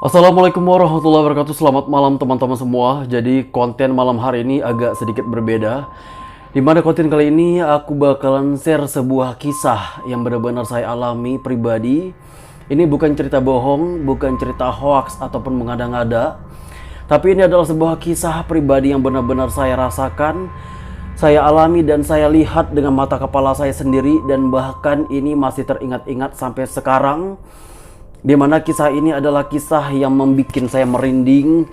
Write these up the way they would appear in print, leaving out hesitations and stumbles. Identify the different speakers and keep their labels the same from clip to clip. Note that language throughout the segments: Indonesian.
Speaker 1: Assalamualaikum warahmatullahi wabarakatuh. Selamat malam teman-teman semua. Jadi konten malam hari ini agak sedikit berbeda. Dimana konten kali ini aku bakalan share sebuah kisah yang benar-benar saya alami pribadi. Ini bukan cerita bohong, bukan cerita hoax ataupun mengada-ngada. Tapi ini adalah sebuah kisah pribadi yang benar-benar saya rasakan, saya alami dan saya lihat dengan mata kepala saya sendiri. Dan bahkan ini masih teringat-ingat sampai sekarang. Dimana kisah ini adalah kisah yang membuat saya merinding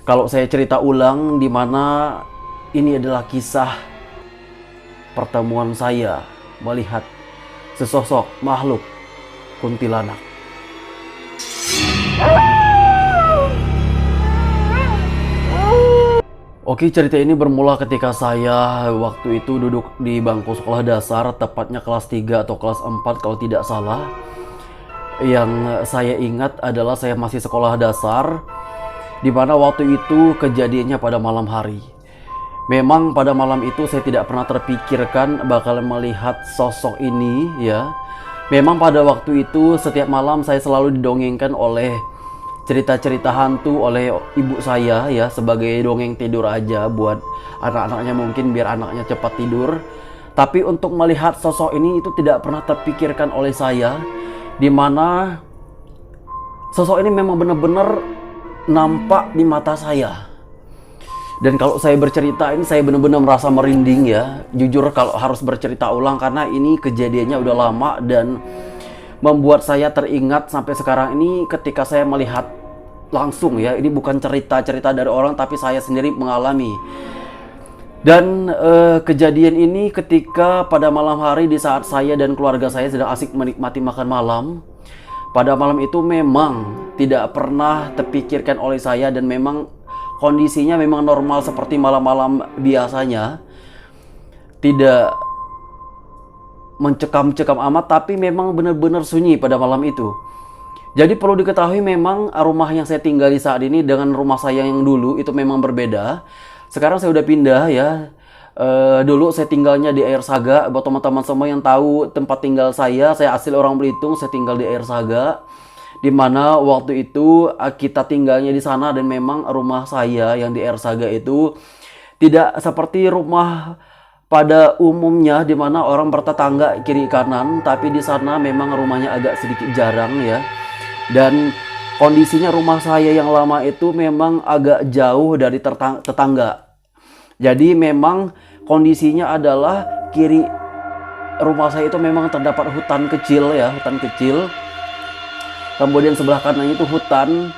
Speaker 1: kalau saya cerita ulang, dimana ini adalah kisah pertemuan saya melihat sesosok makhluk kuntilanak. Oke, cerita ini bermula ketika saya waktu itu duduk di bangku sekolah dasar, tepatnya kelas 3 atau kelas 4 kalau tidak salah. Yang saya ingat adalah saya masih sekolah dasar, di mana waktu itu kejadiannya pada malam hari. Memang pada malam itu saya tidak pernah terpikirkan bakal melihat sosok ini ya. Memang pada waktu itu setiap malam saya selalu didongengkan oleh cerita-cerita hantu oleh ibu saya ya, sebagai dongeng tidur aja buat anak-anaknya, mungkin biar anaknya cepat tidur. Tapi untuk melihat sosok ini itu tidak pernah terpikirkan oleh saya, di mana sosok ini memang benar-benar nampak di mata saya. Dan kalau saya bercerita ini saya benar-benar merasa merinding ya. Jujur kalau harus bercerita ulang karena ini kejadiannya udah lama dan membuat saya teringat sampai sekarang ini ketika saya melihat langsung ya. Ini bukan cerita-cerita dari orang tapi saya sendiri mengalami. Dan kejadian ini ketika pada malam hari di saat saya dan keluarga saya sedang asik menikmati makan malam. Pada malam itu memang tidak pernah terpikirkan oleh saya dan memang kondisinya memang normal seperti malam-malam biasanya. Tidak mencekam-cekam amat, tapi memang benar-benar sunyi pada malam itu. Jadi perlu diketahui memang rumah yang saya tinggali saat ini dengan rumah saya yang dulu itu memang berbeda. Sekarang saya udah pindah ya. Dulu saya tinggalnya di Air Saga. Buat teman-teman semua yang tahu tempat tinggal saya asli orang Belitung, saya tinggal di Air Saga. Dimana waktu itu kita tinggalnya di sana dan memang rumah saya yang di Air Saga itu tidak seperti rumah pada umumnya, dimana orang bertetangga kiri kanan. Tapi di sana memang rumahnya agak sedikit jarang ya. Dan kondisinya rumah saya yang lama itu memang agak jauh dari tetangga. Jadi memang kondisinya adalah kiri rumah saya itu memang terdapat hutan kecil ya, hutan kecil. Kemudian sebelah kanannya itu hutan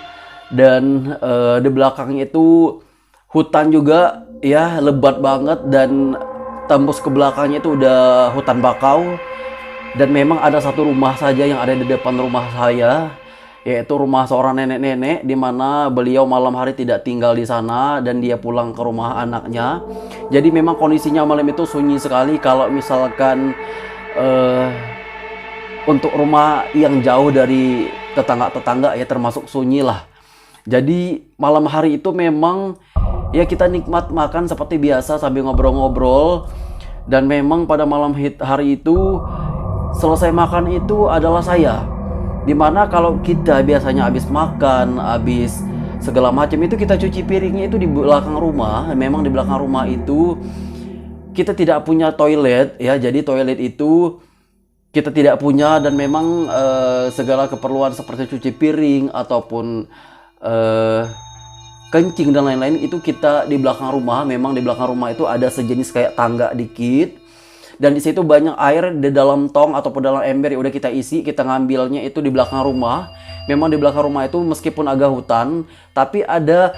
Speaker 1: dan di belakangnya itu hutan juga ya, lebat banget, dan tembus ke belakangnya itu udah hutan bakau. Dan memang ada satu rumah saja yang ada di depan rumah saya, yaitu rumah seorang nenek-nenek, di mana beliau malam hari tidak tinggal di sana dan dia pulang ke rumah anaknya. Jadi memang kondisinya malam itu sunyi sekali. Kalau misalkan untuk rumah yang jauh dari tetangga-tetangga ya termasuk sunyi lah. Jadi malam hari itu memang ya kita nikmat makan seperti biasa sambil ngobrol-ngobrol. Dan memang pada malam hari itu selesai makan itu adalah saya. Dimana kalau kita biasanya habis makan, habis segala macam itu kita cuci piringnya itu di belakang rumah. Memang di belakang rumah itu kita tidak punya toilet ya. Jadi toilet itu kita tidak punya, dan memang segala keperluan seperti cuci piring ataupun kencing dan lain-lain itu kita di belakang rumah. Memang di belakang rumah itu ada sejenis kayak tangga dikit. Dan di situ banyak air di dalam tong ataupun dalam ember yang udah kita isi, kita ngambilnya itu di belakang rumah. Memang di belakang rumah itu meskipun agak hutan, tapi ada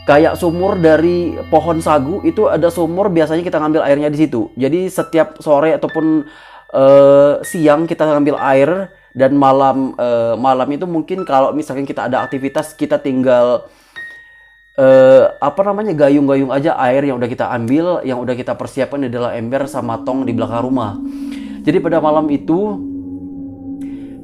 Speaker 1: kayak sumur dari pohon sagu, itu ada sumur, biasanya kita ngambil airnya di situ. Jadi setiap sore ataupun siang kita ngambil air, dan malam itu mungkin kalau misalkan kita ada aktivitas, kita tinggal gayung-gayung aja air yang udah kita ambil, yang udah kita persiapkan di dalam ember sama tong di belakang rumah. Jadi pada malam itu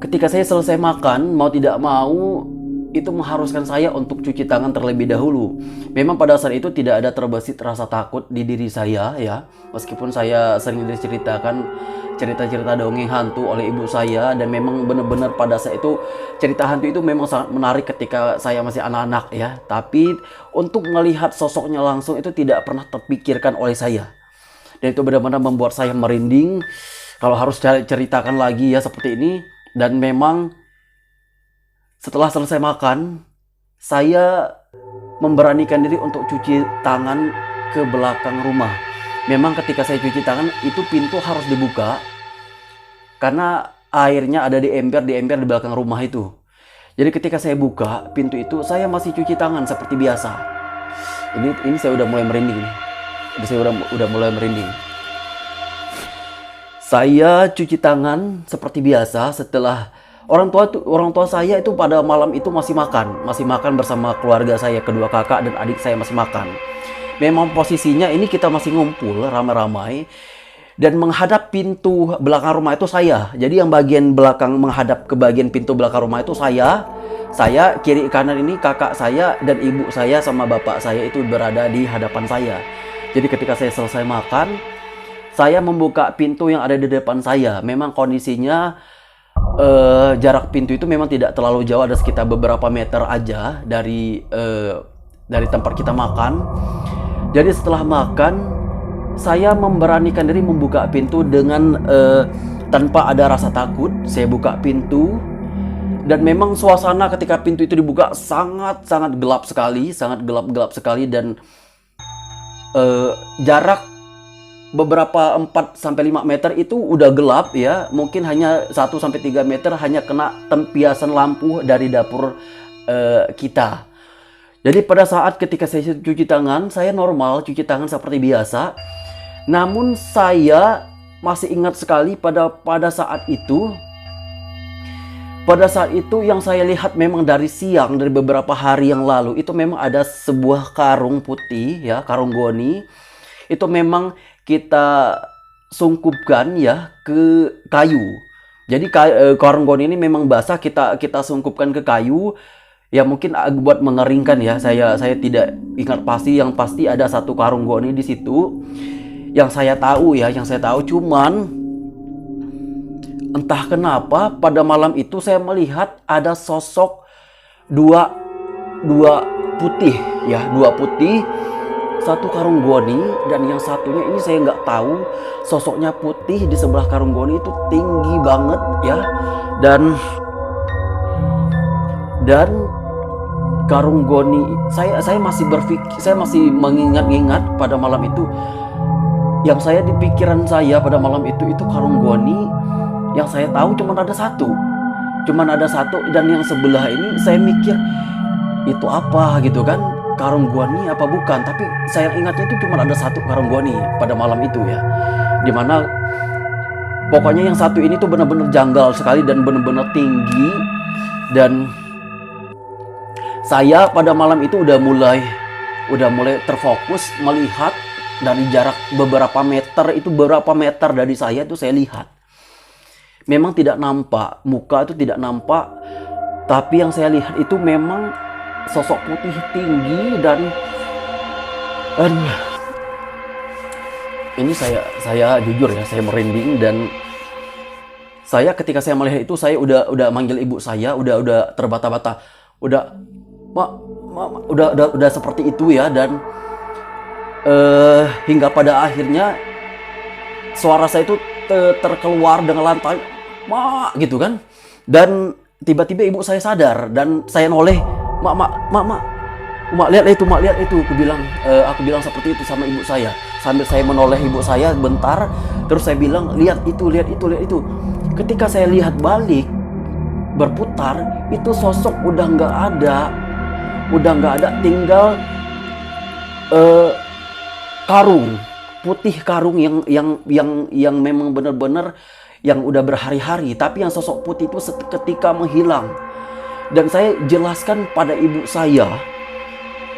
Speaker 1: ketika saya selesai makan, mau tidak mau itu mengharuskan saya untuk cuci tangan terlebih dahulu. Memang pada saat itu tidak ada terbesit rasa takut di diri saya ya. Meskipun saya sering diceritakan cerita-cerita dongeng hantu oleh ibu saya, dan memang benar-benar pada saat itu cerita hantu itu memang sangat menarik ketika saya masih anak-anak ya. Tapi untuk melihat sosoknya langsung itu tidak pernah terpikirkan oleh saya. Dan itu benar-benar membuat saya merinding kalau harus ceritakan lagi ya seperti ini. Dan memang setelah selesai makan, saya memberanikan diri untuk cuci tangan ke belakang rumah. Memang ketika saya cuci tangan, itu pintu harus dibuka karena airnya ada di ember di belakang rumah itu. Jadi ketika saya buka pintu itu, saya masih cuci tangan seperti biasa. Ini saya udah mulai merinding nih. Saya udah mulai merinding. Saya cuci tangan seperti biasa setelah orang tua saya itu pada malam itu masih makan bersama keluarga saya, kedua kakak dan adik saya masih makan. Memang posisinya ini kita masih ngumpul ramai-ramai, dan menghadap pintu belakang rumah itu saya. Jadi yang bagian belakang menghadap ke bagian pintu belakang rumah itu saya, kiri kanan ini kakak saya dan ibu saya sama bapak saya itu berada di hadapan saya. Jadi ketika saya selesai makan, saya membuka pintu yang ada di depan saya. Memang kondisinya jarak pintu itu memang tidak terlalu jauh, ada sekitar beberapa meter aja dari tempat kita makan. Jadi setelah makan, saya memberanikan diri membuka pintu dengan tanpa ada rasa takut. Saya buka pintu, dan memang suasana ketika pintu itu dibuka sangat gelap sekali, sangat gelap sekali, dan jarak beberapa 4-5 meter itu udah gelap ya. Mungkin hanya 1-3 meter hanya kena tempiasan lampu dari dapur kita. Jadi pada saat ketika saya cuci tangan, saya normal cuci tangan seperti biasa. Namun saya masih ingat sekali pada saat itu. Pada saat itu yang saya lihat memang dari siang, dari beberapa hari yang lalu, itu memang ada sebuah karung putih ya, karung goni. Itu memang kita sungkupkan ya ke kayu. Jadi karung goni ini memang basah, kita sungkupkan ke kayu. Ya mungkin buat mengeringkan ya. Saya tidak ingat pasti, yang pasti ada satu karung goni di situ. Yang saya tahu cuman entah kenapa pada malam itu saya melihat ada sosok dua putih ya, dua putih. Satu karung goni, dan yang satunya ini saya nggak tahu, sosoknya putih di sebelah karung goni itu tinggi banget ya, dan karung goni, saya masih berpikir, saya masih mengingat pada malam itu, yang saya di pikiran saya pada malam itu karung goni yang saya tahu cuman ada satu, dan yang sebelah ini saya mikir itu apa gitu kan, karung goni apa bukan. Tapi saya ingatnya itu cuma ada satu karung goni pada malam itu ya, dimana pokoknya yang satu ini tuh benar-benar janggal sekali dan benar-benar tinggi. Dan saya pada malam itu udah mulai terfokus melihat dari jarak beberapa meter dari saya itu. Saya lihat memang tidak nampak muka, itu tidak nampak, tapi yang saya lihat itu memang sosok putih tinggi. Dan ini saya jujur ya, saya merinding. Dan saya ketika saya melihat itu, saya udah manggil ibu saya, udah terbata-bata, udah seperti itu ya. Dan hingga pada akhirnya suara saya itu terkeluar dengan lantai, "Mak," gitu kan. Dan tiba-tiba ibu saya sadar, dan saya noleh, Mak, lihat itu, aku bilang seperti itu sama ibu saya, sambil saya menoleh ibu saya bentar. Terus saya bilang, lihat itu. Ketika saya lihat balik, berputar, itu sosok udah nggak ada, tinggal karung putih, karung yang memang benar-benar yang udah berhari-hari, tapi yang sosok putih itu seketika menghilang. Dan saya jelaskan pada ibu saya,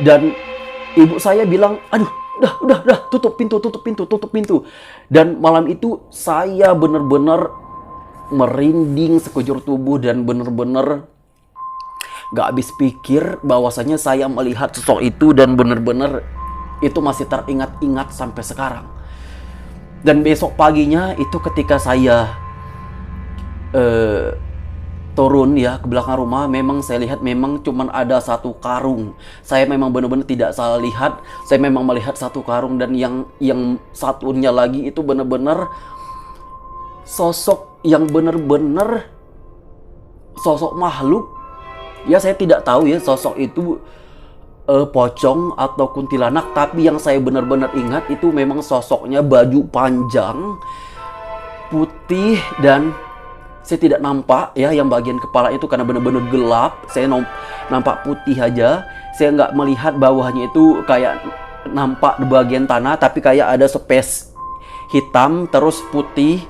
Speaker 1: dan ibu saya bilang, "Aduh, udah, tutup pintu." Dan malam itu saya benar-benar merinding sekujur tubuh, dan benar-benar gak habis pikir bahwasanya saya melihat sosok itu dan benar-benar itu masih teringat-ingat sampai sekarang. Dan besok paginya itu ketika saya turun ya ke belakang rumah, memang saya lihat memang cuman ada satu karung. Saya memang benar-benar tidak salah lihat, saya memang melihat satu karung, dan yang satunya lagi itu benar-benar sosok yang benar-benar sosok makhluk. Ya saya tidak tahu ya sosok itu pocong atau kuntilanak, tapi yang saya benar-benar ingat itu memang sosoknya baju panjang putih, dan saya tidak nampak ya yang bagian kepala itu karena benar-benar gelap. Saya nampak putih aja, saya nggak melihat bawahnya itu kayak nampak di bagian tanah, tapi kayak ada space hitam terus putih,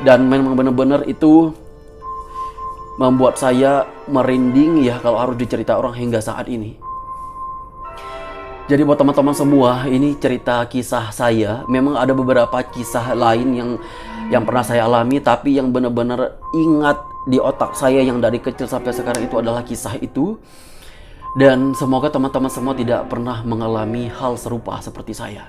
Speaker 1: dan memang benar-benar itu membuat saya merinding ya kalau harus dicerita orang hingga saat ini. Jadi buat teman-teman semua, ini cerita kisah saya. Memang ada beberapa kisah lain yang pernah saya alami, tapi yang benar-benar ingat di otak saya yang dari kecil sampai sekarang itu adalah kisah itu. Dan semoga teman-teman semua tidak pernah mengalami hal serupa seperti saya.